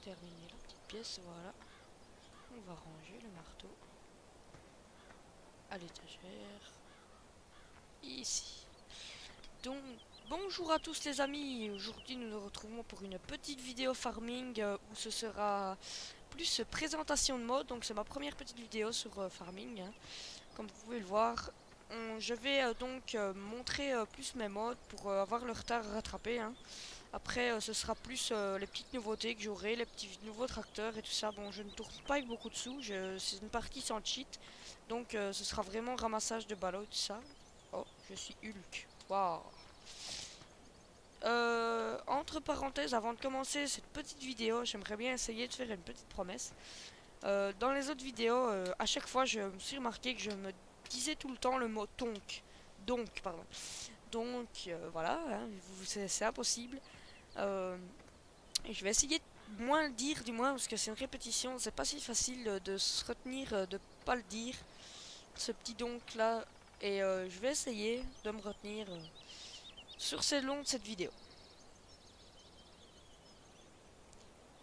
terminer la petite pièce, voilà. On va ranger le marteau à l'étagère ici. Donc bonjour à tous les amis, aujourd'hui nous nous retrouvons pour une petite vidéo farming où ce sera plus présentation de mode. Donc c'est ma première petite vidéo sur farming, hein. Comme vous pouvez le voir, je vais montrer plus mes modes pour avoir le retard à rattraper, hein. Après ce sera plus les petites nouveautés que j'aurai, les petits nouveaux tracteurs et tout ça. Bon, je ne tourne pas avec beaucoup de sous, c'est une partie sans cheat, donc ce sera vraiment ramassage de ballots, tout ça. Oh, je suis Hulk, waouh. Entre parenthèses, avant de commencer cette petite vidéo, j'aimerais bien essayer de faire une petite promesse. Dans les autres vidéos, à chaque fois, je me suis remarqué que je me disais tout le temps le mot donc. Donc, pardon. Donc, voilà, hein, c'est impossible. Et je vais essayer de moins le dire, du moins, parce que c'est une répétition. C'est pas si facile de se retenir, de pas le dire, ce petit donc là. Et je vais essayer de me retenir sur ces longs de cette vidéo.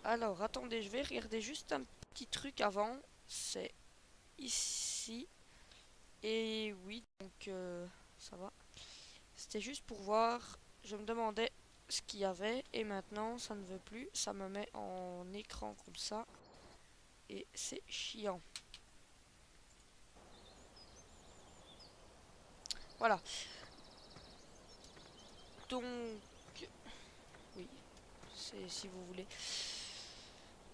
Alors, attendez, je vais regarder juste un petit truc avant. C'est ici. Et oui, donc ça va. C'était juste pour voir. Je me demandais ce qu'il y avait. Et maintenant, ça ne veut plus. Ça me met en écran comme ça. Et c'est chiant. Voilà. Donc, oui, c'est si vous voulez.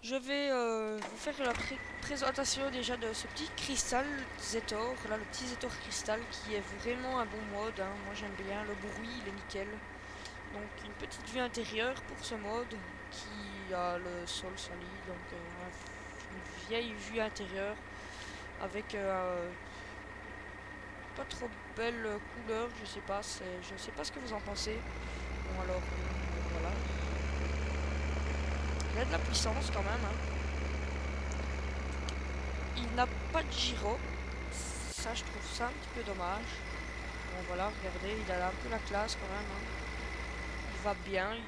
Je vais vous faire la présentation déjà de ce petit cristal Zetor, là le petit Zetor cristal qui est vraiment un bon mode, hein. Moi j'aime bien, le bruit il est nickel. Donc une petite vue intérieure pour ce mode qui a le sol solide, donc une vieille vue intérieure avec pas trop belle couleur, je sais pas, je sais pas ce que vous en pensez. Bon alors voilà. Il a de la puissance quand même, hein. Il n'a pas de gyro. Ça, je trouve ça un petit peu dommage. Bon, voilà, regardez, il a un peu la classe quand même, hein. Il va bien, il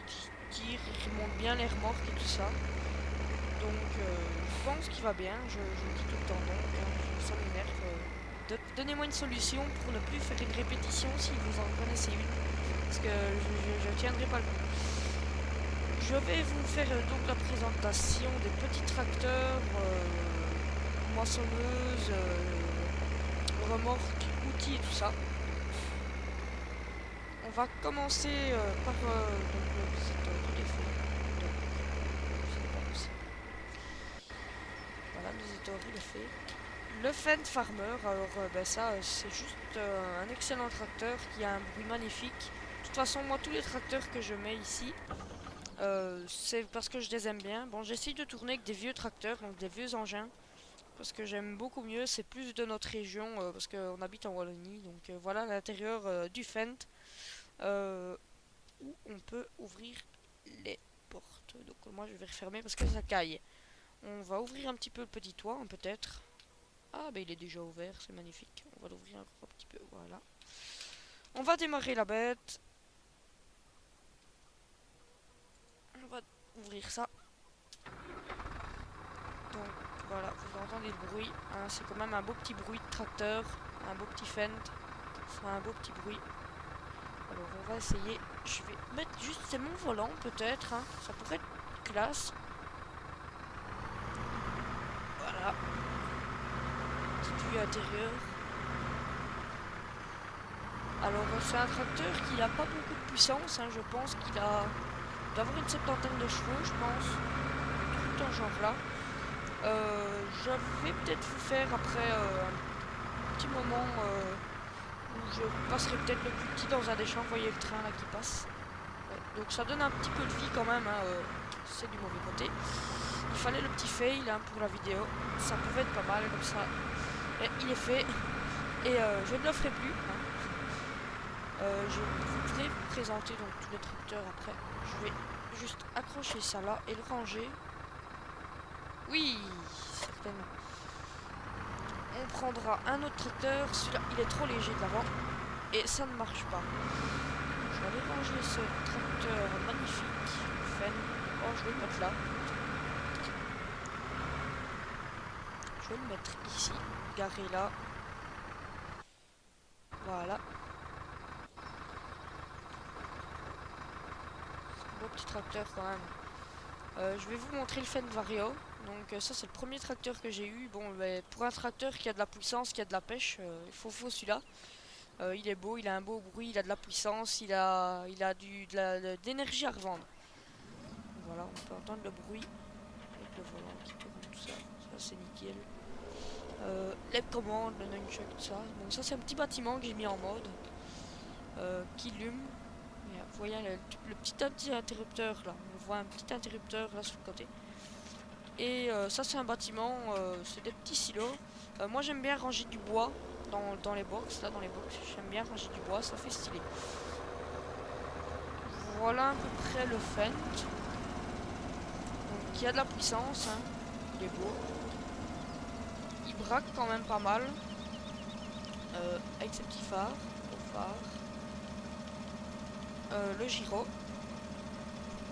tire, il remonte bien les remorques et tout ça. Donc, je pense qu'il va bien. Je le dis tout le temps, donc, hein, ça m'énerve. Donnez-moi une solution pour ne plus faire une répétition si vous en connaissez une. Parce que je tiendrai pas le coup. Je vais vous faire donc la présentation des petits tracteurs, moissonneuses, remorques, outils et tout ça. On va commencer par donc, le visiteur de défaut. Donc, c'est pas possible. Voilà, le visiteur il est fait. Le Fendt Farmer, alors ça c'est juste un excellent tracteur qui a un bruit magnifique. De toute façon, moi tous les tracteurs que je mets ici, c'est parce que je les aime bien. Bon, j'essaye de tourner avec des vieux tracteurs, donc des vieux engins. Parce que j'aime beaucoup mieux, c'est plus de notre région, parce qu'on habite en Wallonie. Donc voilà l'intérieur du Fendt, où on peut ouvrir les portes. Donc moi je vais refermer parce que ça caille. On va ouvrir un petit peu le petit toit, hein, peut-être. Ah bah il est déjà ouvert, c'est magnifique. On va l'ouvrir encore un petit peu, voilà. On va démarrer la bête. On va ouvrir ça. Donc voilà, vous entendez le bruit, hein, c'est quand même un beau petit bruit de tracteur, un beau petit Fendt, c'est un beau petit bruit. Alors on va essayer, je vais mettre juste, c'est mon volant peut-être, hein, ça pourrait être classe. Voilà, petite vue intérieure. Alors c'est un tracteur qui n'a pas beaucoup de puissance, hein, je pense qu'il a d'avoir une septantaine de chevaux, je pense, tout dans ce genre là. Je vais peut-être vous faire après un petit moment où je passerai peut-être le plus petit dans un des champs. Vous voyez le train là qui passe. Ouais, donc ça donne un petit peu de vie quand même, hein, c'est du mauvais côté. Il fallait le petit fail, hein, pour la vidéo. Ça pouvait être pas mal comme ça. Et il est fait. Et je ne le ferai plus, hein. Je voudrais vous présenter donc tous les tracteurs après. Je vais juste accrocher ça là et le ranger. Oui, certainement. On prendra un autre tracteur. Celui-là, il est trop léger de l'avant. Et ça ne marche pas. Je vais aller ranger ce tracteur magnifique. Fen. Oh, je vais le mettre là. peux le mettre ici, garé là. Voilà. Beau petit tracteur quand même. Je vais vous montrer le Fendt Vario. Donc ça c'est le premier tracteur que j'ai eu. Bon, pour un tracteur qui a de la puissance, qui a de la pêche, il faut celui-là. Il est beau, il a un beau bruit, il a de la puissance, il a de l'énergie à revendre. Voilà, on peut entendre le bruit avec le volant qui tourne, tout ça. Ça c'est nickel. Les commandes, le nunchuck, tout ça. Bon, ça c'est un petit bâtiment que j'ai mis en mode qui allume. Vous voyez le petit interrupteur là. On voit un petit interrupteur là sur le côté. Et ça c'est un bâtiment, c'est des petits silos. Moi j'aime bien ranger du bois dans les box, là dans les box. J'aime bien ranger du bois, ça fait stylé. Voilà à peu près le Fendt. Donc il y a de la puissance, hein. Il est beau. Il braque quand même pas mal. Avec ses petits phares, au phare. Le gyro.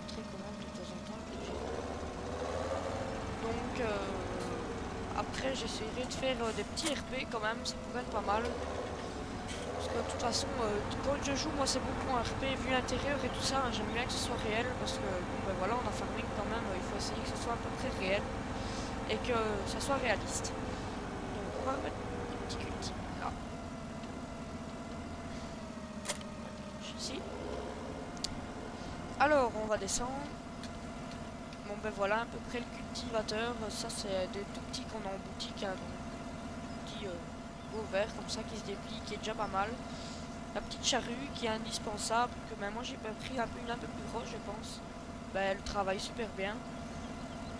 Très commode de temps en temps, le gyro. Donc après j'essaierai de faire des petits RP quand même, ça pourrait être pas mal. Parce que de toute façon, quand je joue, moi c'est beaucoup un RP vu intérieur et tout ça, hein, j'aime bien que ce soit réel parce que bon, ben voilà, on a farming quand même, il faut essayer que ce soit à peu près réel et que ça soit réaliste. Donc on va remettre un petit culti là. Ici. Alors on va descendre. Bon ben voilà à peu près le cultivateur, ça c'est des tout petits qu'on a en boutique, hein, donc petit beau vert comme ça qui se déplie, qui est déjà pas mal. La petite charrue qui est indispensable, que même moi j'ai pas pris une un peu plus grosse je pense. Ben, elle travaille super bien.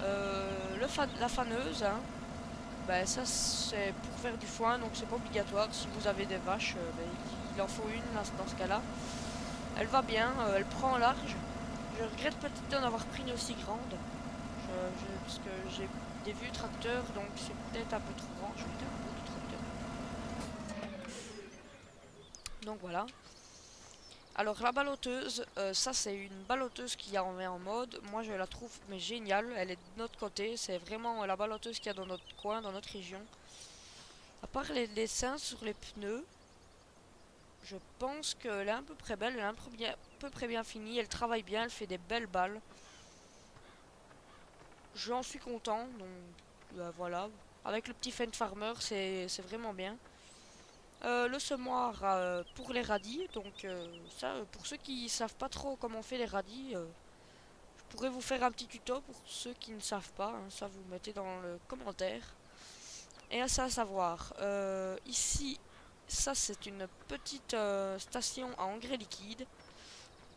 La faneuse, hein, ben, ça c'est pour faire du foin, donc c'est pas obligatoire. Si vous avez des vaches, ben, il en faut une là, dans ce cas-là. Elle va bien, elle prend large. Je regrette peut-être d'en avoir pris une aussi grande. Parce que j'ai des vieux tracteurs, donc c'est peut-être un peu trop grand. Je vais mettre un peu de tracteur. Donc voilà. Alors la balloteuse, ça c'est une balloteuse qui a en mode. Moi je la trouve mais géniale. Elle est de notre côté. C'est vraiment la balloteuse qu'il y a dans notre coin, dans notre région. À part les dessins sur les pneus, je pense qu'elle est à peu près belle. Elle est à peu près bien finie. Elle travaille bien. Elle fait des belles balles. J'en suis content. Donc voilà. Avec le petit Fendt Farmer, c'est vraiment bien. Le semoir pour les radis. Donc ça, pour ceux qui savent pas trop comment on fait les radis, je pourrais vous faire un petit tuto pour ceux qui ne savent pas. Hein, ça, vous mettez dans le commentaire. Et ça à savoir. Ici, ça c'est une petite station à engrais liquide.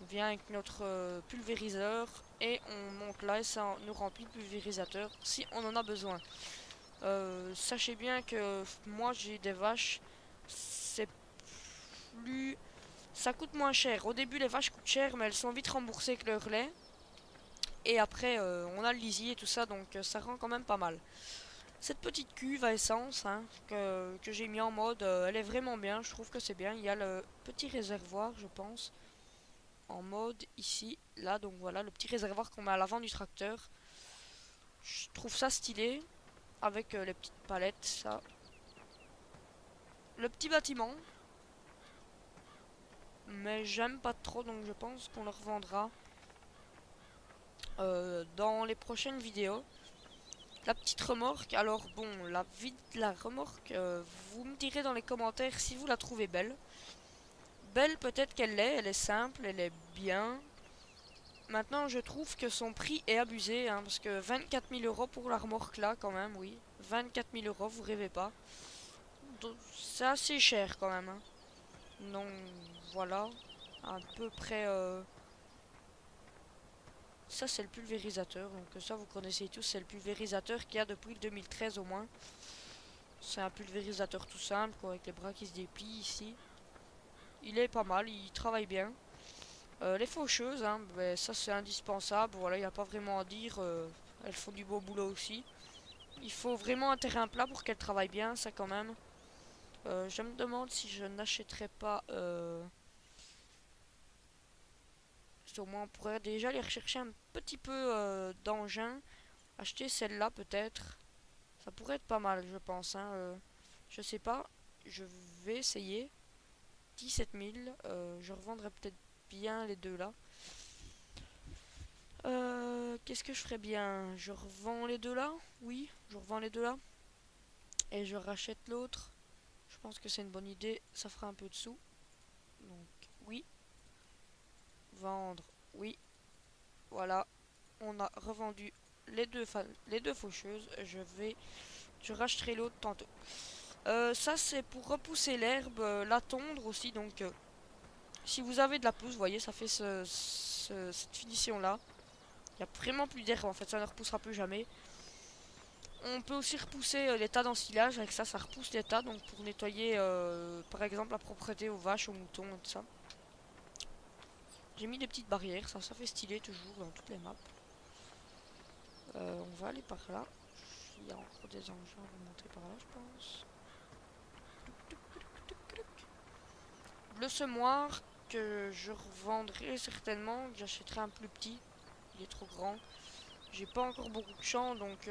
On vient avec notre pulvériseur et on monte là et ça nous remplit le pulvérisateur si on en a besoin. Sachez bien que moi j'ai des vaches, c'est plus... ça coûte moins cher. Au début les vaches coûtent cher mais elles sont vite remboursées avec leur lait. Et après on a le lisier et tout ça donc ça rend quand même pas mal. Cette petite cuve à essence hein, que j'ai mis en mode, elle est vraiment bien, je trouve que c'est bien. Il y a le petit réservoir je pense en mode ici, là donc voilà le petit réservoir qu'on met à l'avant du tracteur. Je trouve ça stylé avec les petites palettes ça. Le petit bâtiment, mais j'aime pas trop donc je pense qu'on le revendra dans les prochaines vidéos. La petite remorque, alors bon, la vie de la remorque, vous me direz dans les commentaires si vous la trouvez belle. Belle peut-être qu'elle l'est, elle est simple, elle est bien. Maintenant je trouve que son prix est abusé, hein, parce que 24 000 euros pour la remorque là quand même, oui. 24 000 euros, vous rêvez pas. C'est assez cher quand même. Hein. Donc voilà, à peu près... ça c'est le pulvérisateur, donc ça vous connaissez tous, c'est le pulvérisateur qu'il y a depuis le 2013 au moins. C'est un pulvérisateur tout simple, quoi, avec les bras qui se déplient ici. Il est pas mal, il travaille bien. Les faucheuses, hein, ben, ça c'est indispensable, voilà, il n'y a pas vraiment à dire, elles font du beau boulot aussi. Il faut vraiment un terrain plat pour qu'elles travaillent bien, ça quand même. Je me demande si je n'achèterais pas... au moins on pourrait déjà aller rechercher un petit peu d'engins. Acheter celle-là peut-être. Ça pourrait être pas mal, je pense, hein. Je sais pas, je vais essayer. 17 000, je revendrai peut-être bien les deux là. Qu'est-ce que je ferais bien? Je revends les deux là? Oui, je revends les deux là. Et je rachète l'autre. Je pense que c'est une bonne idée, ça fera un peu de sous. Donc oui, vendre, oui. Voilà, on a revendu les deux faucheuses. Je racheterai l'autre tantôt. Ça c'est pour repousser l'herbe, la tondre aussi. Donc si vous avez de la pousse, vous voyez, ça fait cette finition là. Il n'y a vraiment plus d'herbe en fait, ça ne repoussera plus jamais. On peut aussi repousser les tas d'ensilage, avec ça, ça repousse les tas, donc pour nettoyer par exemple la propreté aux vaches, aux moutons et tout ça. J'ai mis des petites barrières, ça fait stylé toujours dans toutes les maps. On va aller par là. Il y a encore des engins, on va monter par là je pense. Le semoir que je revendrai certainement, que j'achèterai un plus petit. Il est trop grand. J'ai pas encore beaucoup de champs donc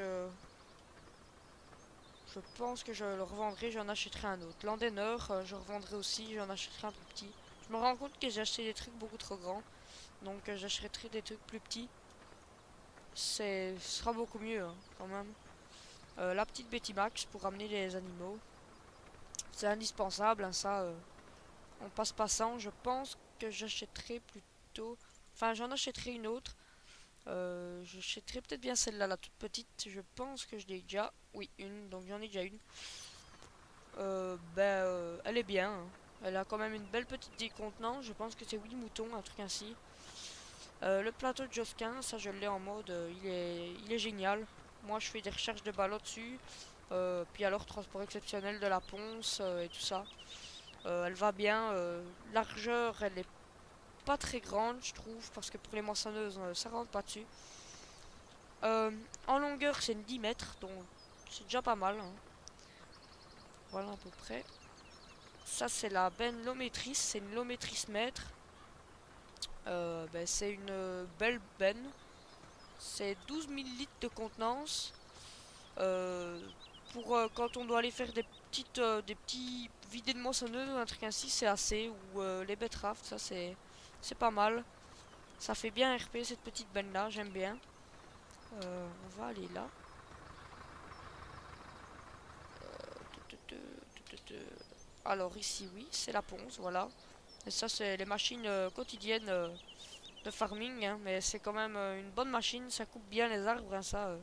je pense que je le revendrai, j'en achèterai un autre. L'Andenor, je revendrai aussi, j'en achèterai un plus petit. Je me rends compte que j'ai acheté des trucs beaucoup trop grands. Donc j'achèterai des trucs plus petits. Ce sera beaucoup mieux hein, quand même. La petite Betty Max pour ramener les animaux. C'est indispensable, hein, ça. On passe pas sans. Je pense que j'achèterai plutôt... Enfin, j'en achèterai une autre. J'achèterai peut-être bien celle-là, la toute petite. Je pense que je l'ai déjà. Oui, une. Donc j'en ai déjà une. Elle est bien, hein. Elle a quand même une belle petite décontenance. Je pense que c'est 8 moutons, un truc ainsi. Le plateau de Josquin, ça je l'ai en mode, il est génial. Moi je fais des recherches de ballots dessus. Puis alors transport exceptionnel de la ponce et tout ça. Elle va bien. Largeur, elle est pas très grande, je trouve, parce que pour les moissonneuses, ça rentre pas dessus. En longueur, c'est une 10 mètres, donc c'est déjà pas mal, hein. Voilà à peu près. Ça, c'est la benne lométrice, c'est une lométrice mètre. C'est une belle benne. C'est 12 millilitres de contenance. Euh, pour quand on doit aller faire des petits vidés de moissonneuse ou un truc ainsi, c'est assez. Ou les betteraves, ça c'est pas mal. Ça fait bien RP cette petite benne là, j'aime bien. On va aller là. Alors ici oui, c'est la ponce, voilà. Et ça c'est les machines quotidiennes de farming, hein, mais c'est quand même une bonne machine, ça coupe bien les arbres, hein, ça.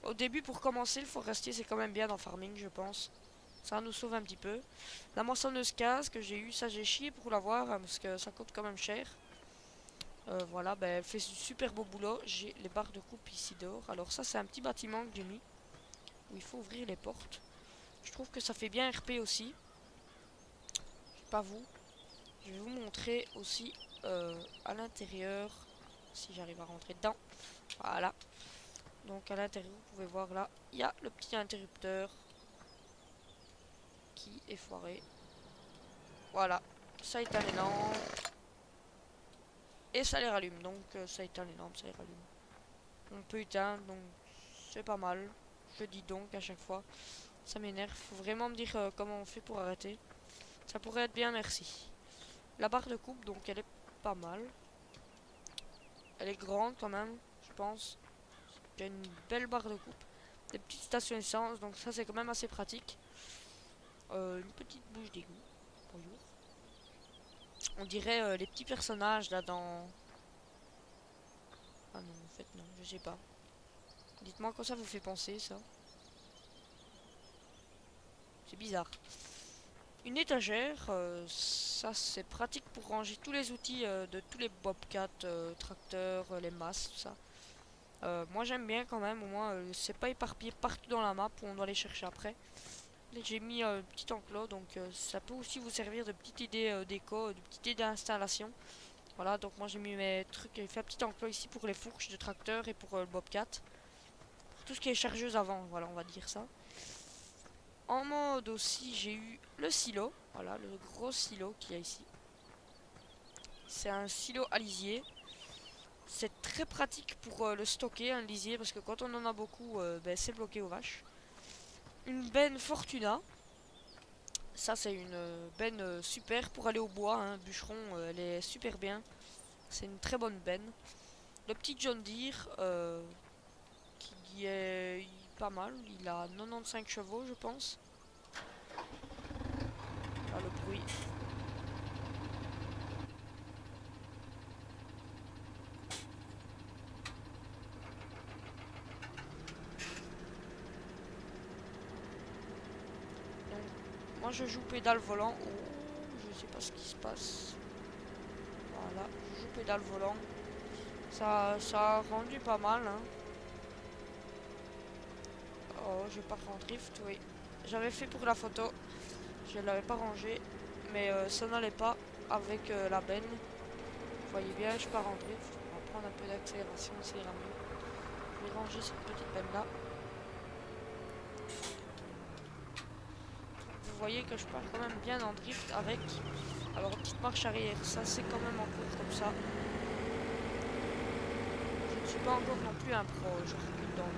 Au début pour commencer le forestier c'est quand même bien dans farming je pense. Ça nous sauve un petit peu. La moissonneuse case que j'ai eu, ça j'ai chié pour l'avoir hein, parce que ça coûte quand même cher. Voilà, elle fait du super beau boulot. J'ai les barres de coupe ici dehors. Alors ça c'est un petit bâtiment que j'ai mis où il faut ouvrir les portes. Je trouve que ça fait bien RP aussi. Je sais pas vous. Je vais vous montrer aussi à l'intérieur si j'arrive à rentrer dedans. Voilà. Donc à l'intérieur vous pouvez voir là, il y a le petit interrupteur qui est foiré. Voilà. Ça éteint les lampes. Et ça les rallume. Donc ça éteint les lampes, ça les rallume. On peut éteindre, donc c'est pas mal. Je dis donc à chaque fois. Ça m'énerve. Faut vraiment me dire comment on fait pour arrêter. Ça pourrait être bien, merci. La barre de coupe, donc elle est pas mal. Elle est grande quand même, je pense. Il y a une belle barre de coupe. Des petites stations essence, donc ça c'est quand même assez pratique. Une petite bouche d'égout. Bonjour. On dirait les petits personnages là dans... Ah non, en fait non, je sais pas. Dites-moi quand ça vous fait penser ça. C'est bizarre. Une étagère, ça c'est pratique pour ranger tous les outils de tous les bobcats, tracteurs, les masses, tout ça. Moi j'aime bien quand même, au moins c'est pas éparpillé partout dans la map où on doit les chercher après. Là, j'ai mis un petit enclos, donc ça peut aussi vous servir de petite idée déco, de petite idée d'installation. Voilà, donc moi j'ai mis mes trucs, j'ai fait un petit enclos ici pour les fourches de tracteur et pour le bobcat. Pour tout ce qui est chargeuse avant, voilà, on va dire ça. En mode aussi, j'ai eu le silo. Voilà, le gros silo qu'il y a ici. C'est un silo à lisier. C'est très pratique pour le stocker, un lisier, parce que quand on en a beaucoup, c'est bloqué aux vaches. une benne Fortuna. Ça, c'est une benne super pour aller au bois, hein. Bûcheron, elle est super bien. C'est une très bonne benne. Le petit John Deere, qui est pas mal. Il a 95 chevaux, je pense. Là, le bruit. Donc, moi, je joue pédale volant. Oh, je sais pas ce qui se passe. Voilà, je joue pédale volant. Ça a rendu pas mal, hein. Oh, je pars en drift, oui. J'avais fait pour la photo. Je l'avais pas rangé. Mais ça n'allait pas avec la benne. Vous voyez bien, je pars en drift. On va prendre un peu d'accélération, ça ira mieux. Je vais ranger cette petite benne là. Vous voyez que je pars quand même bien en drift avec. Alors, petite marche arrière, ça c'est quand même en cours comme ça. Je ne suis pas encore non plus un pro. Je recule dans mon lieu.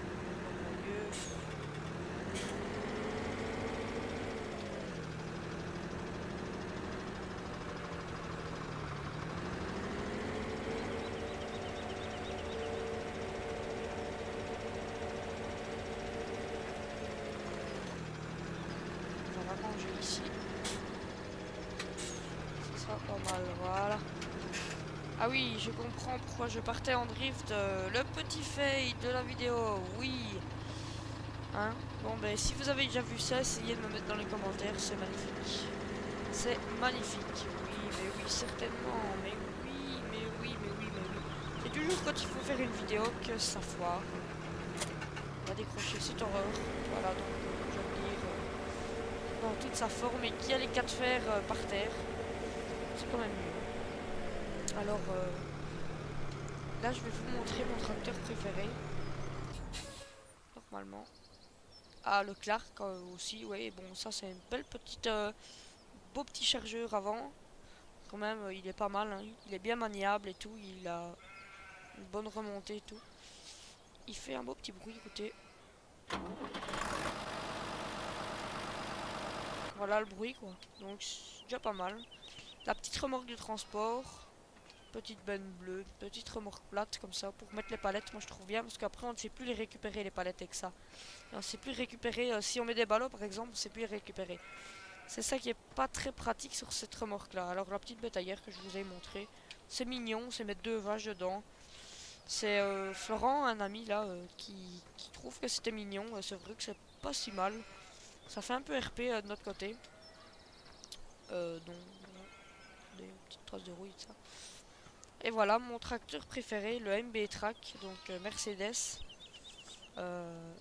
On va ranger ici. C'est ça, pas mal, voilà. Ah oui, je comprends pourquoi je partais en drift. Le petit fail de la vidéo, oui. Hein? Bon, ben si vous avez déjà vu ça, essayez de me mettre dans les commentaires, c'est magnifique. C'est magnifique, oui, mais oui, certainement. Mais oui, mais oui, mais oui, mais oui. C'est toujours quand il faut faire une vidéo que ça foire. On va décrocher cette horreur. Voilà, donc, je veux dire, dans toute sa forme et qui a les quatre fers par terre. C'est quand même mieux. Alors, là, je vais vous montrer mon tracteur préféré. Normalement. Ah, le Clark aussi, ouais. Bon, ça, c'est une belle petite, beau petit chargeur avant. Quand même, il est pas mal, hein. Il est bien maniable et tout. Il a une bonne remontée et tout. Il fait un beau petit bruit, écoutez. Voilà le bruit, quoi. Donc, c'est déjà pas mal. La petite remorque de transport. Petite benne bleue, petite remorque plate comme ça pour mettre les palettes. Moi je trouve bien parce qu'après on ne sait plus les récupérer les palettes avec ça. Et on ne sait plus récupérer si on met des ballots par exemple, on ne sait plus les récupérer. C'est ça qui est pas très pratique sur cette remorque là. Alors la petite bétaillère que je vous ai montré, c'est mignon, c'est mettre deux vaches dedans. C'est Florent, un ami là, qui trouve que c'était mignon. C'est vrai que c'est pas si mal. Ça fait un peu RP de notre côté. Donc des petites traces de rouille, ça. Et voilà mon tracteur préféré, le MB Track, donc Mercedes. Euh,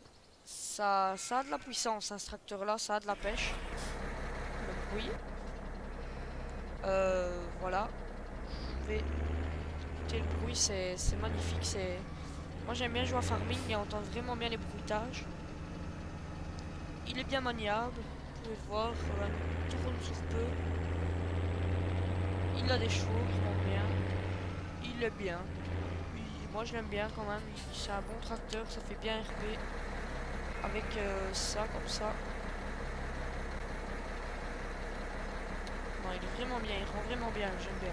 ça a de la puissance, hein, ce tracteur-là, ça a de la pêche. Le bruit. Voilà. Je vais écouter le bruit, c'est magnifique. Moi j'aime bien jouer à farming et entendre vraiment bien les bruitages. Il est bien maniable, vous pouvez le voir, il tourne sur peu. Il a des chevaux qui vont bien. Il est bien. Moi je l'aime bien quand même, c'est un bon tracteur, ça fait bien RP. Avec ça, comme ça. Non, il est vraiment bien, il rend vraiment bien, j'aime bien.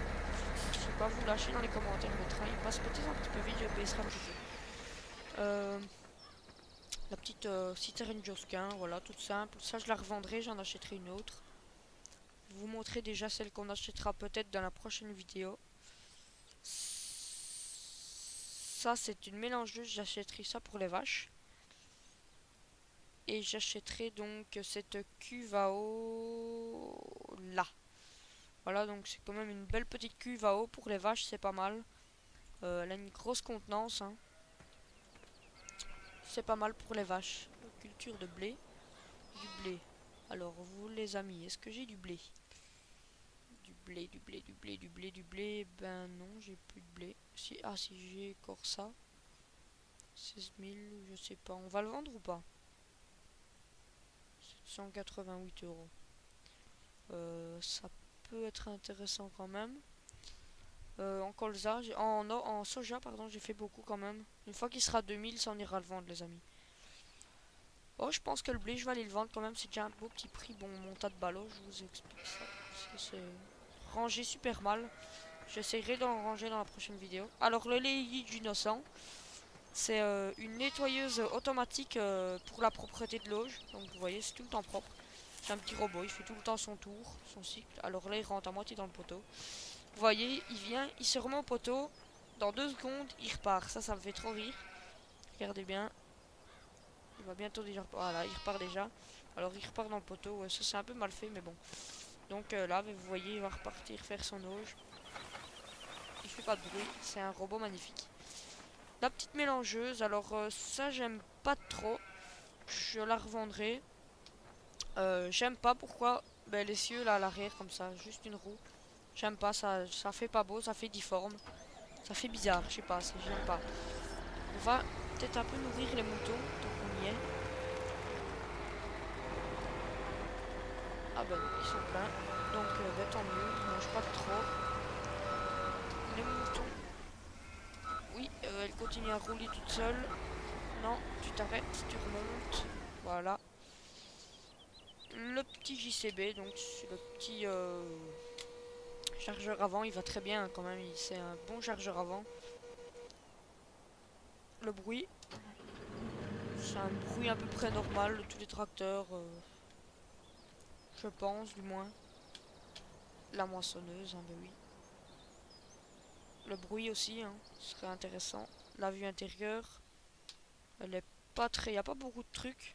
Je sais pas, vous lâcher dans les commentaires le train, il passe peut-être un petit peu vite, je baisserai un petit peu. La petite citerne Josquin, voilà, toute simple. Ça, je la revendrai, j'en achèterai une autre. Je vais vous montrer déjà celle qu'on achètera peut-être dans la prochaine vidéo. Ça, c'est une mélangeuse, j'achèterai ça pour les vaches. Et j'achèterai donc cette cuve à eau là. Voilà, donc c'est quand même une belle petite cuve à eau pour les vaches, c'est pas mal. Elle a une grosse contenance, hein. C'est pas mal pour les vaches. Culture de blé. Du blé. Alors, vous les amis, est-ce que j'ai du blé? Du blé, du blé, du blé, du blé, du blé. Ben non, j'ai plus de blé. Si, ah si, j'ai encore ça. 16 000, je sais pas. On va le vendre ou pas? 788 €. Ça peut être intéressant quand même. En colza, en soja, pardon, j'ai fait beaucoup quand même. Une fois qu'il sera 2000, ça on ira le vendre, les amis. Oh, je pense que le blé, je vais aller le vendre quand même. C'est déjà un beau petit prix. Bon, mon tas de ballots, je vous explique ça. Parce que c'est rangé super mal. J'essaierai d'en ranger dans la prochaine vidéo. Alors, le lait innocent, c'est une nettoyeuse automatique pour la propreté de l'auge. Donc, vous voyez, c'est tout le temps propre. C'est un petit robot, il fait tout le temps son tour, son cycle. Alors là, il rentre à moitié dans le poteau. Vous voyez, il vient, il se remet au poteau. Dans 2 secondes, il repart. Ça me fait trop rire. Regardez bien. Il va bientôt déjà... Voilà, il repart déjà. Alors, il repart dans le poteau. Ouais, ça, c'est un peu mal fait, mais bon. Donc là, vous voyez, il va repartir faire son auge. Il fait pas de bruit. C'est un robot magnifique. La petite mélangeuse. Alors, ça, j'aime pas trop. Je la revendrai. J'aime pas pourquoi les cieux là à l'arrière comme ça, juste une roue. J'aime pas, ça fait pas beau, ça fait difforme. Ça fait bizarre, je sais pas, j'aime pas. On va peut-être un peu nourrir les moutons, tant qu'on y est. Ah ben ils sont pleins. Donc tant mieux, ils mangent pas trop. Les moutons. Oui, elle continue à rouler toute seule. Non, tu t'arrêtes, tu remontes. Voilà. Le petit JCB, donc c'est le petit chargeur avant, il va très bien quand même, c'est un bon chargeur avant. Le bruit, c'est un bruit à peu près normal de tous les tracteurs, je pense du moins. La moissonneuse, hein, ben oui. Le bruit aussi, hein, ce serait intéressant. La vue intérieure, elle est pas très, il y a pas beaucoup de trucs.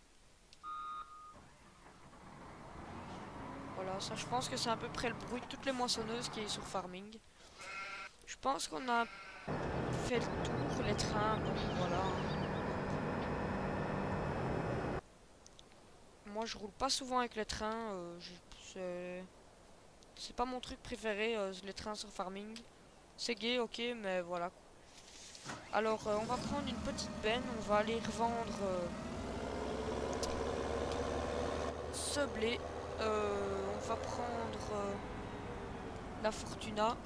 Voilà, ça je pense que c'est à peu près le bruit de toutes les moissonneuses qui est sur Farming. Je pense qu'on a fait le tour, les trains, bon voilà. Moi je roule pas souvent avec les trains, c'est pas mon truc préféré, les trains sur Farming. C'est gay, ok, mais voilà. Alors on va prendre une petite benne, on va aller revendre ce blé. On va prendre la Fortuna.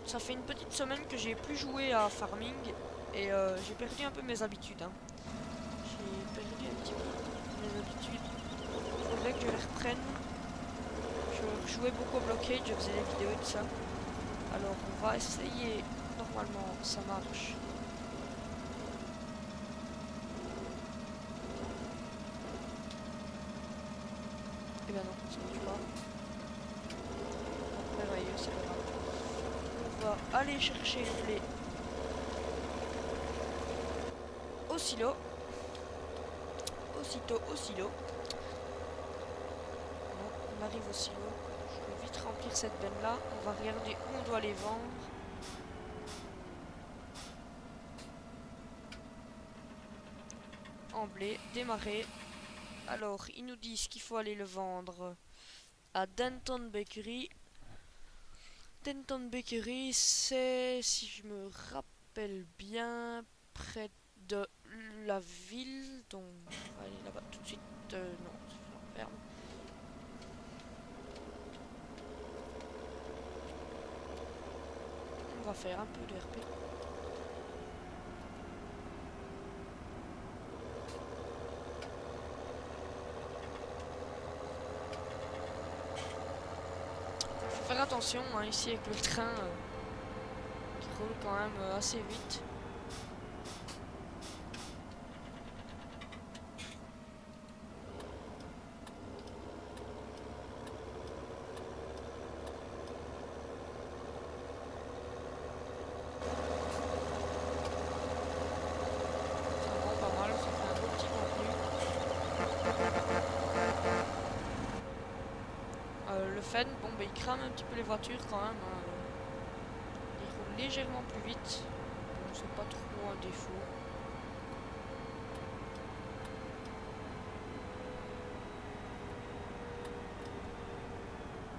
Ça fait une petite semaine que j'ai plus joué à Farming et j'ai perdu un peu mes habitudes, hein. J'ai perdu un petit peu mes habitudes. Faudrait que je les reprenne. Je jouais beaucoup au Blockade, je faisais des vidéos et tout ça. Alors on va essayer. Normalement ça marche. Et ben non, ça marche pas. Merveilleux, c'est pas grave. On va aller chercher le blé au silo. Aussitôt au silo. Bon, on arrive au silo. Je vais vite remplir cette benne là. On va regarder où on doit les vendre. En blé, démarrer. Alors, ils nous disent qu'il faut aller le vendre à Denton Bakery. Denton Bakery, c'est, si je me rappelle bien, près de la ville. Donc, on va aller là-bas tout de suite. Non, je ferme. On va faire un peu de RP. Faut faire attention hein, ici avec le train qui roule quand même assez vite. Ça rend pas mal, ça fait un beau petit contenu. Le fan, bon bah il crame un petit peu les voitures quand même, hein. Il roule légèrement plus vite. Bon, c'est pas trop un défaut.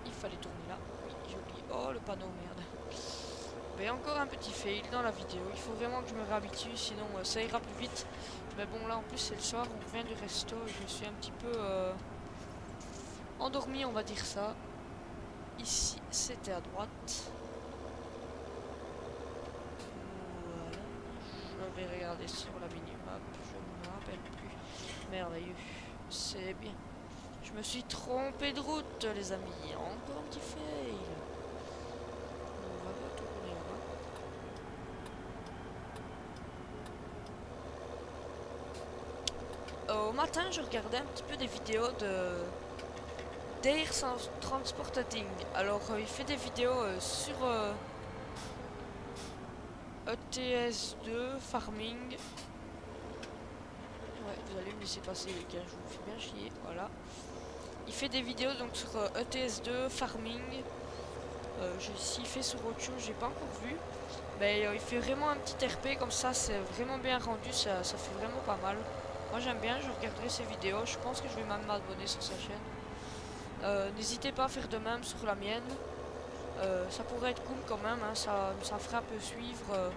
Il fallait tourner là. Oui, j'ai oublié. Oh le panneau, merde. Mais encore un petit fail dans la vidéo. Il faut vraiment que je me réhabitue, sinon ça ira plus vite. Mais bon, là en plus c'est le soir, on revient du resto. Je suis un petit peu endormi, on va dire ça. Ici, c'était à droite. vais regarder sur la minimap, je ne me rappelle plus. Merveilleux, c'est bien. Je me suis trompé de route, les amis. Encore un petit fail. On va retourner là. Au matin, je regardais un petit peu des vidéos de d'Air Transporting. Alors, il fait des vidéos sur ETS2, farming. Ouais, vous allez me laisser passer les gars, je vous fais bien chier, voilà. Il fait des vidéos donc sur ETS2, farming. S'il fait sur autre chose, j'ai pas encore vu. Mais il fait vraiment un petit RP comme ça, c'est vraiment bien rendu, ça fait vraiment pas mal. Moi j'aime bien, je regarderai ses vidéos, je pense que je vais même m'abonner sur sa chaîne. N'hésitez pas à faire de même sur la mienne. Ça pourrait être cool quand même, hein, ça ferait un peu suivre.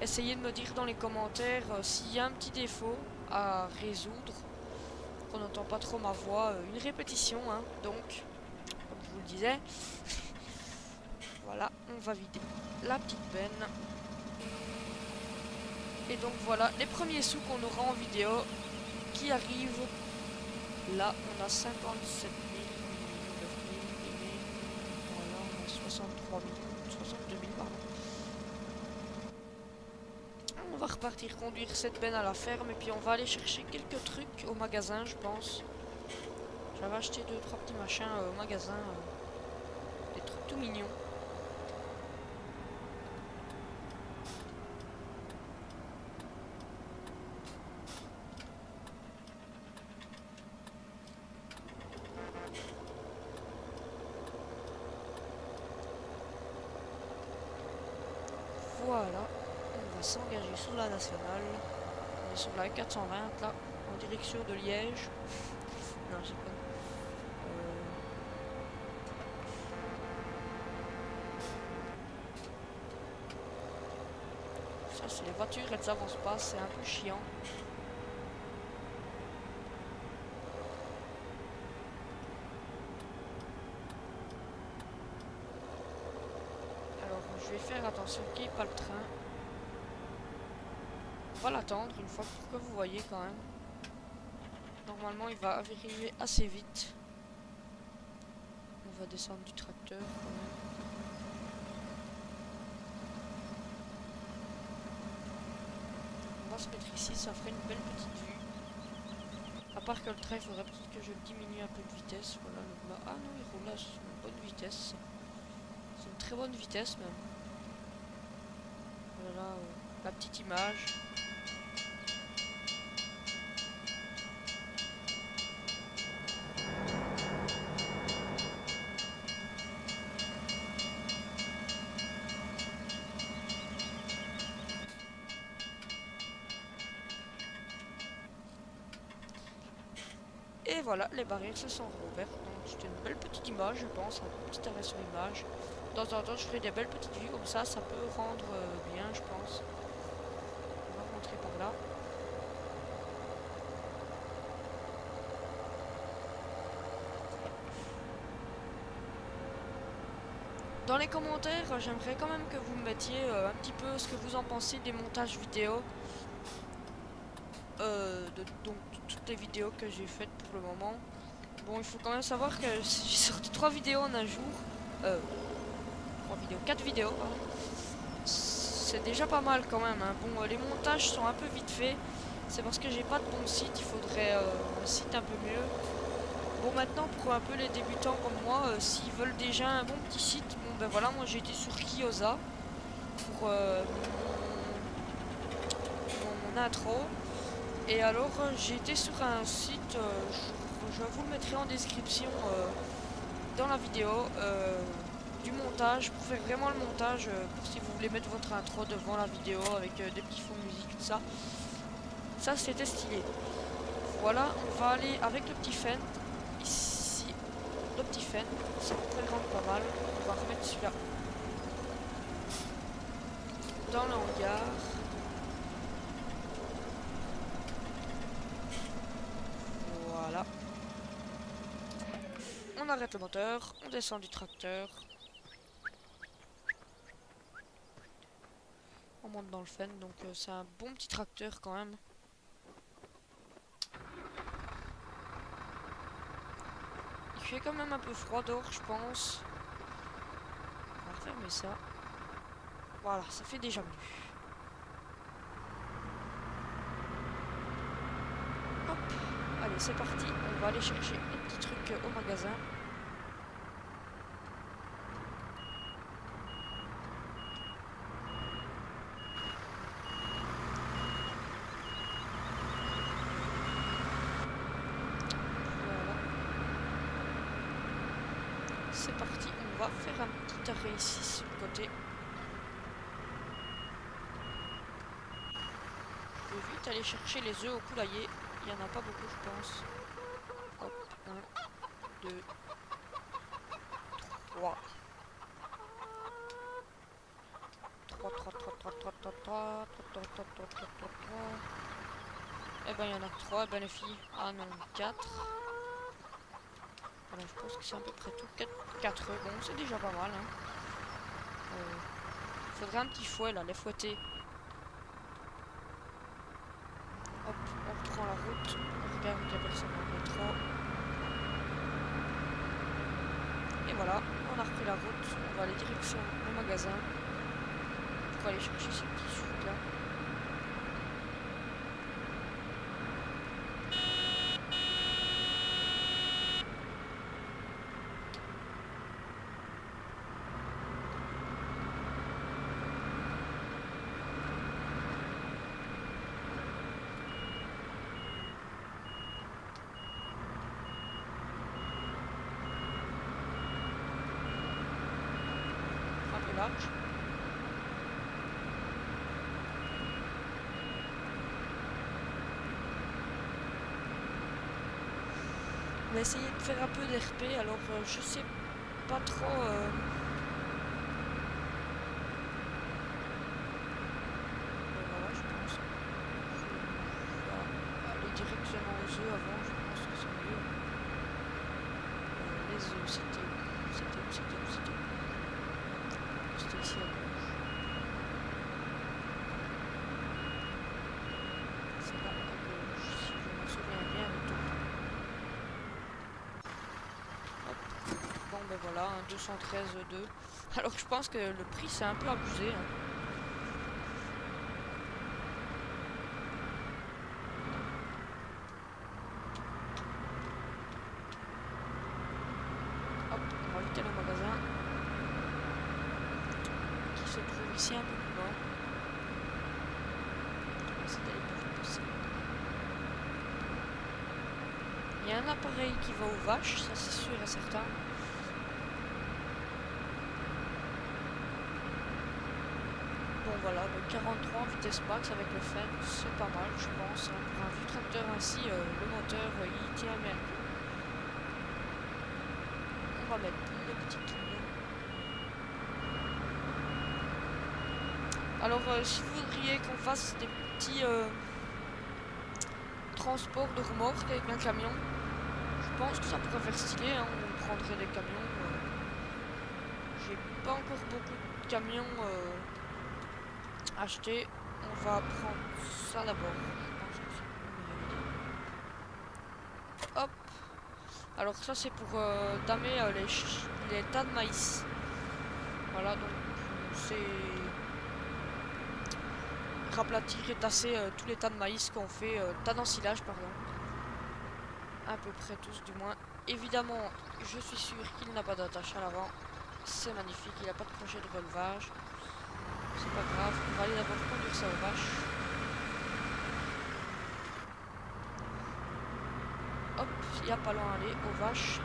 Essayez de me dire dans les commentaires s'il y a un petit défaut à résoudre, qu'on n'entend pas trop ma voix, une répétition, hein, donc, comme je vous le disais. Voilà, on va vider la petite benne. Et donc voilà, les premiers sous qu'on aura en vidéo qui arrivent. Là, on a 57 000, 9 000, 10 000. Voilà, on a 63 000, 62 000, pardon. On va repartir conduire cette benne à la ferme et puis on va aller chercher quelques trucs au magasin, je pense. J'avais acheté 2-3 petits machins au magasin, des trucs tout mignons. Voilà, on va s'engager sur la nationale. On est sur la 420 là, en direction de Liège. Non, j'ai pas. Ça, c'est les voitures, elles avancent pas, c'est un peu chiant. Alors, je vais faire attention qu'il n'y ait pas le train. On va l'attendre une fois pour que vous voyez quand même. Normalement, il va arriver assez vite. On va descendre du tracteur quand même. On va se mettre ici, ça ferait une belle petite vue. À part que le train, il faudrait peut-être que je diminue un peu de vitesse. Voilà, le bas. Ah non, il roule là, c'est une bonne vitesse. C'est une très bonne vitesse même. Voilà la petite image. Et voilà, les barrières se sont rouvertes. Donc c'était une belle petite image, je pense, un petit arrêt sur image. De temps en temps, je ferai des belles petites vues comme ça peut rendre bien, je pense. On va rentrer par là. Dans les commentaires, j'aimerais quand même que vous me mettiez un petit peu ce que vous en pensez des montages vidéo. Donc toutes les vidéos que j'ai faites pour le moment. Bon, il faut quand même savoir que j'ai sorti 3 vidéos en un jour. 4 vidéos, pardon. C'est déjà pas mal quand même, hein. Bon, les montages sont un peu vite faits. C'est parce que j'ai pas de bon site, il faudrait un site un peu mieux. Bon, maintenant pour un peu les débutants comme moi, s'ils veulent déjà un bon petit site, bon ben voilà, moi j'ai été sur Kiosa pour mon intro. Et alors j'ai été sur un site, je vous le mettrai en description dans la vidéo, du montage, pour faire vraiment le montage, pour si vous voulez mettre votre intro devant la vidéo avec des petits fonds de musique, tout ça. Ça c'était stylé. Voilà, on va aller avec le petit fan. Ici, le petit fan, ça pourrait rendre pas mal. On va remettre celui-là dans le hangar. Voilà. On arrête le moteur, on descend du tracteur. On monte dans le fen, donc c'est un bon petit tracteur quand même. Il fait quand même un peu froid dehors, je pense. On va refermer ça. Voilà, ça fait déjà mieux. Hop, allez, c'est parti. On va aller chercher les petits trucs au magasin. Voilà. C'est parti, on va faire un petit arrêt ici sur le côté. Je vais vite aller chercher les œufs au poulailler. Il n'y en a pas beaucoup, je pense. Hop, 1, 2, 3. 3, 3, 3, 3, 3, 3, 3, 3, 3, 3, 3, 3, 3, 3. Eh ben, il y en a 3, ben les filles. Ah non, 4. Voilà, je pense que c'est à peu près tout. 4 œufs, bon, c'est déjà pas mal. Hein. Faudrait un petit fouet, là, les fouetter. Hop, on reprend la route. On regarde qu'il n'y a personne dans le métro. Et voilà, on a repris la route. On va aller direction le magasin. Pour aller chercher ces petits sucres là. Un peu large. On va essayer de faire un peu d'RP, alors je sais pas trop... voilà, je pense. Je vais aller directement aux œufs avant, je pense que c'est mieux. Les œufs, c'était où? C'était ici à gauche. C'est là à gauche, si je me souviens bien du tout. Bon ben voilà, 213,2. Alors je pense que le prix c'est un peu abusé. Hein. Hop, on va vite aller au magasin. Qui se trouve ici un peu plus loin. On va essayer d'aller le plus vite possible. Il y a un appareil qui va aux vaches, ça c'est sûr et certain. Bon voilà, le 43 en vitesse max avec le frein, c'est pas mal je pense. Hein. Pour un vieux tracteur ainsi, le moteur il tient bien le coup. On va mettre le petit pneu. Alors si vous voudriez qu'on fasse des petits transports de remorques avec un camion, je pense que ça pourrait faire stylé, hein. On prendrait des camions. J'ai pas encore beaucoup de camions achetés. On va prendre ça d'abord. Hop. Alors ça c'est pour damer les tas de maïs. Voilà, donc c'est raplatir et tasser tous les tas de maïs qu'on fait, tas d'ensilage pardon. À peu près tous du moins. Évidemment, je suis sûr qu'il n'a pas d'attache à l'avant. C'est magnifique, il n'a pas de crochet de relevage. C'est pas grave, on va aller d'abord conduire ça aux vaches. Hop, il n'y a pas loin à aller, aux vaches.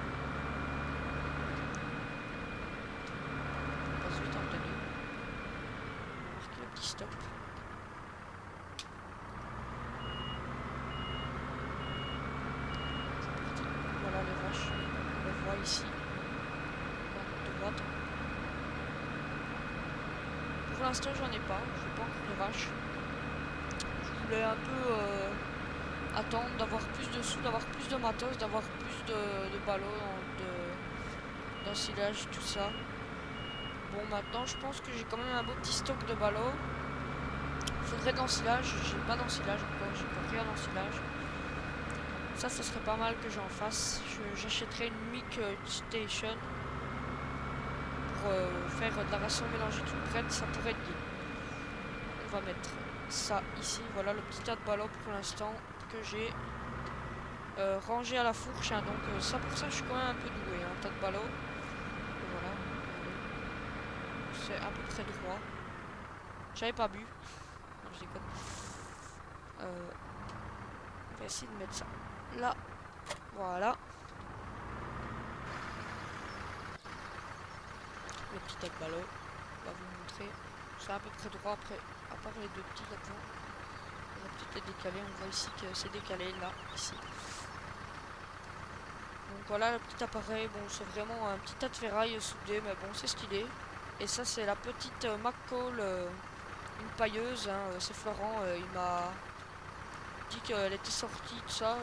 On passe vite en tenue. On va marquer le petit stop. C'est parti, voilà les vaches. On les voit ici. De droite. Pour l'instant j'en ai pas, je n'ai pas encore les vaches. Je voulais un peu attendre d'avoir plus de sous, d'avoir plus de matos, d'avoir plus de ballots, d'ensilage, tout ça. Bon maintenant je pense que j'ai quand même un beau petit stock de ballots. Faudrait de l'ensilage, j'ai pas d'ensilage encore, j'ai pas rien d'ensilage. Ça serait pas mal que j'en fasse. J'achèterai une mic station pour faire de la ration mélangée toute prête, ça pourrait être bien. On va mettre ça ici, voilà le petit tas de ballots pour l'instant que j'ai rangé à la fourche, hein. Donc ça pour ça je suis quand même un peu doué, un tas de ballots. Et voilà, c'est à peu près droit. J'avais pas bu, non, je déconne. On va essayer de mettre ça là, voilà. Le petit tas de ballots, on va vous montrer. C'est à peu près droit après, à part les deux petits là-dedans. On va peut-être les décaler, on voit ici que c'est décalé là, ici. Donc voilà le petit appareil, bon c'est vraiment un petit tas de ferraille soudé, mais bon c'est ce qu'il est. Et ça c'est la petite McCall, une pailleuse, hein, c'est Florent, il m'a dit qu'elle était sortie, tout ça.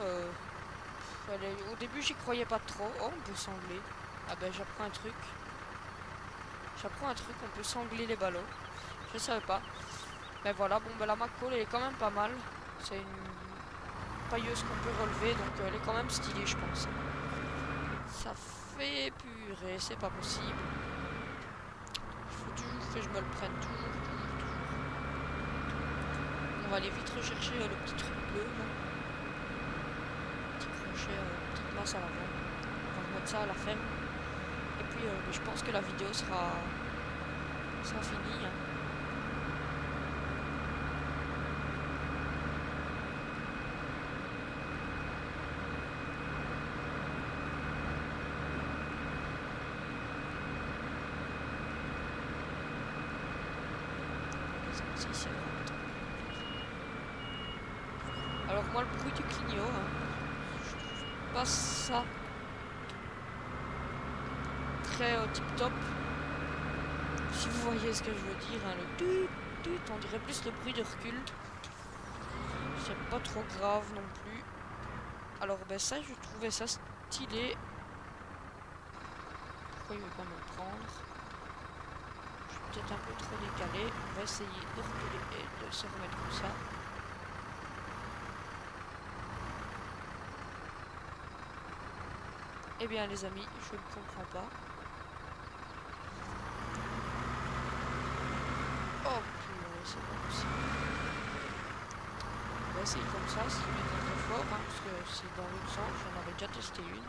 Au début j'y croyais pas trop. Oh, on peut sangler. Ah ben j'apprends un truc. On peut sangler les ballons. Je savais pas. Mais voilà, bon ben la McCall elle est quand même pas mal. C'est une pailleuse qu'on peut relever, donc elle est quand même stylée je pense. Ça fait purée, c'est pas possible. Il faut toujours que je me le prenne, toujours. On va aller vite rechercher le petit truc bleu là. Petit crochet, petite masse à l'avant. On va remettre ça à la ferme. Et puis je pense que la vidéo sera finie, hein. Ici, alors moi le bruit du clignot, hein, je trouve pas ça très tip top. Si vous voyez ce que je veux dire, hein, le tut tut, on dirait plus le bruit de recul. C'est pas trop grave non plus. Alors ben ça je trouvais ça stylé. Pourquoi il veut pas me le prendre? Je suis peut-être un peu trop décalé. On va essayer de reculer et de se remettre comme ça. Eh bien les amis, je ne comprends pas. Oh purée, c'est pas possible. On va essayer comme ça, si je mets très fort, hein, parce que c'est dans l'autre sens, j'en avais déjà testé une.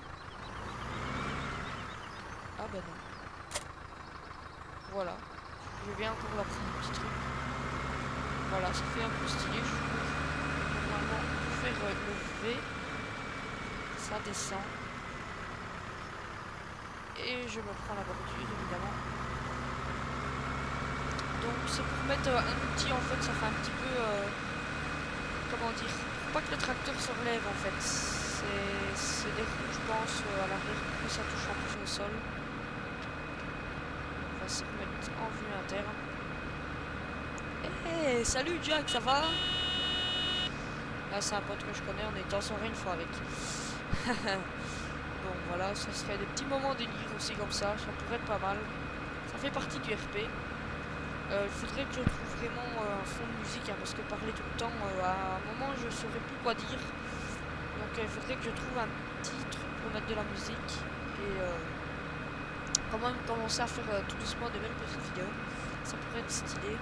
Ah bah non. Voilà. Je viens encore d'apprendre un petit truc. Voilà, ça fait un peu stylé, je trouve. Normalement, pour faire le V, ça descend. Et je me prends la bordure, évidemment. Donc c'est pour mettre un outil, en fait, ça fait un petit peu... comment dire, pour pas que le tracteur se relève en fait. C'est des roues je pense à l'arrière pour que ça touche en plus le sol. On va se remettre en vue interne. Hey, salut Jack, ça va? Là c'est un pote que je connais, on était en soirée une fois avec. Bon voilà, ça serait des petits moments délire aussi comme ça pourrait être pas mal. Ça fait partie du RP. Il faudrait que je trouve vraiment un fond de musique, hein, parce que parler tout le temps, à un moment je saurais plus quoi dire. Donc il faudrait que je trouve un petit truc pour mettre de la musique et quand même commencer à faire tout doucement de belles petites vidéos. Ça pourrait être stylé.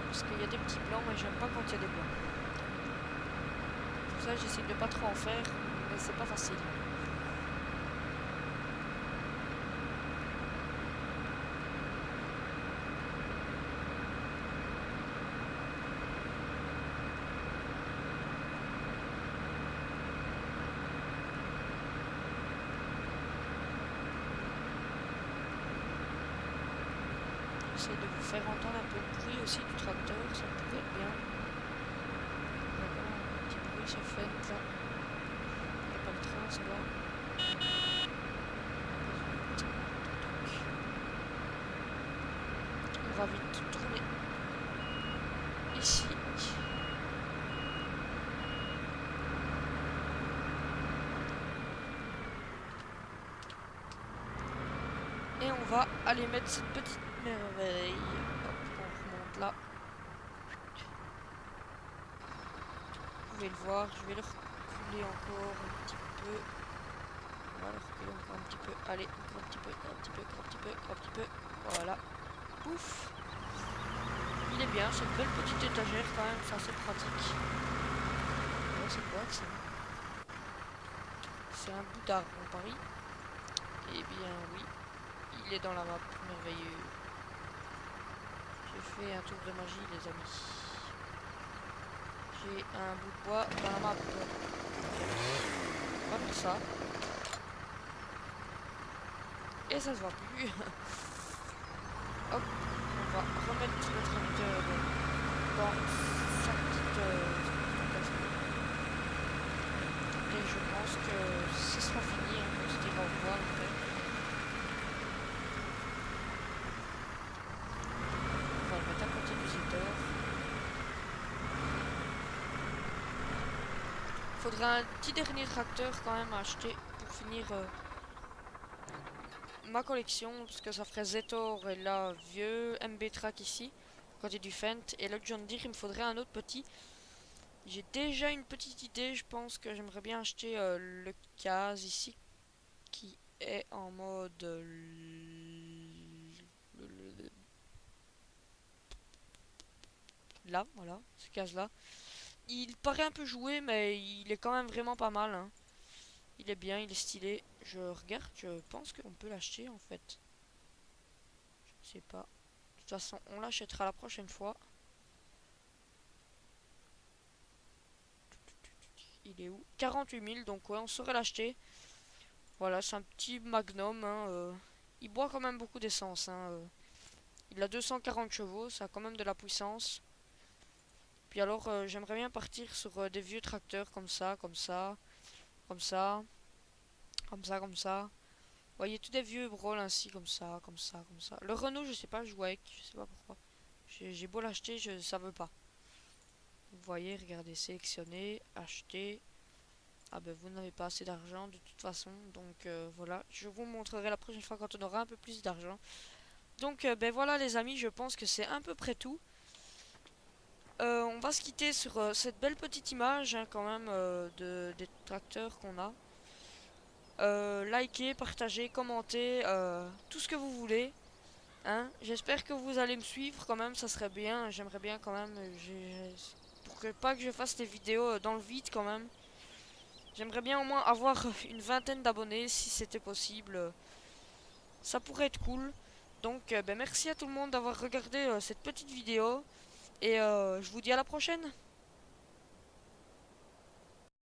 Parce qu'il y a des petits blancs et j'aime pas quand il y a des blancs. Pour ça j'essaie de pas trop en faire, mais c'est pas facile. J'essaie de vous faire entendre un peu le bruit aussi du tracteur, ça pourrait être bien. Il y a quand même un petit bruit, ça fait là. Il n'y a pas le train, ça va. On va vite tourner ici. Et on va aller mettre cette petite merveille. Hop, on remonte là. pouvez le voir, je vais le reculer encore un petit peu. On va le reculer encore un petit peu. Allez, encore un petit peu, un petit peu, un petit peu, un petit peu. Voilà. Pouf. Il est bien, c'est une belle petite étagère quand même, c'est assez pratique. Ouais, c'est quoi que ça? C'est un bout d'arbre en Paris. Eh bien oui, il est dans la map, merveilleux. J'ai fait un tour de magie les amis. J'ai un bout de bois dans la map. On va faire ça. Et ça se voit plus. Hop, on va remettre le tracteur dans sa petite station. Et je pense que ce sera fini, hein, on se dira au revoir après. On va le mettre à côté du zétor. Faudra un petit dernier tracteur quand même à acheter pour finir ma collection, parce que ça ferait Zetor et là vieux, MB Track ici, côté du Fent, et là John Deere il me faudrait un autre petit. J'ai déjà une petite idée, je pense que j'aimerais bien acheter le Case ici, qui est en mode là, voilà, ce Case là. Il paraît un peu joué, mais il est quand même vraiment pas mal, hein. Il est bien, il est stylé. Je regarde, je pense qu'on peut l'acheter en fait. Je sais pas. De toute façon, on l'achètera la prochaine fois. Il est où? 48 000, donc ouais, on saurait l'acheter. Voilà, c'est un petit Magnum, hein, il boit quand même beaucoup d'essence, hein, il a 240 chevaux, ça a quand même de la puissance. Puis alors, j'aimerais bien partir sur des vieux tracteurs comme ça, comme ça, comme ça, comme ça, comme ça. Vous voyez, tous des vieux Brawl ainsi, comme ça, comme ça, comme ça. Le Renault, je sais pas jouer avec, je sais pas pourquoi. J'ai beau l'acheter, ça veut pas. Vous voyez, regardez, sélectionner, acheter. Ah ben vous n'avez pas assez d'argent de toute façon, donc voilà, je vous montrerai la prochaine fois quand on aura un peu plus d'argent. Donc ben voilà les amis, je pense que c'est à peu près tout. On va se quitter sur cette belle petite image hein, quand même des tracteurs qu'on a. Likez, partagez, commentez, tout ce que vous voulez. Hein. J'espère que vous allez me suivre quand même, ça serait bien. J'aimerais bien quand même, pour que pas que je fasse des vidéos dans le vide quand même. J'aimerais bien au moins avoir une vingtaine d'abonnés si c'était possible. Ça pourrait être cool. Donc ben, merci à tout le monde d'avoir regardé cette petite vidéo. Et je vous dis à la prochaine.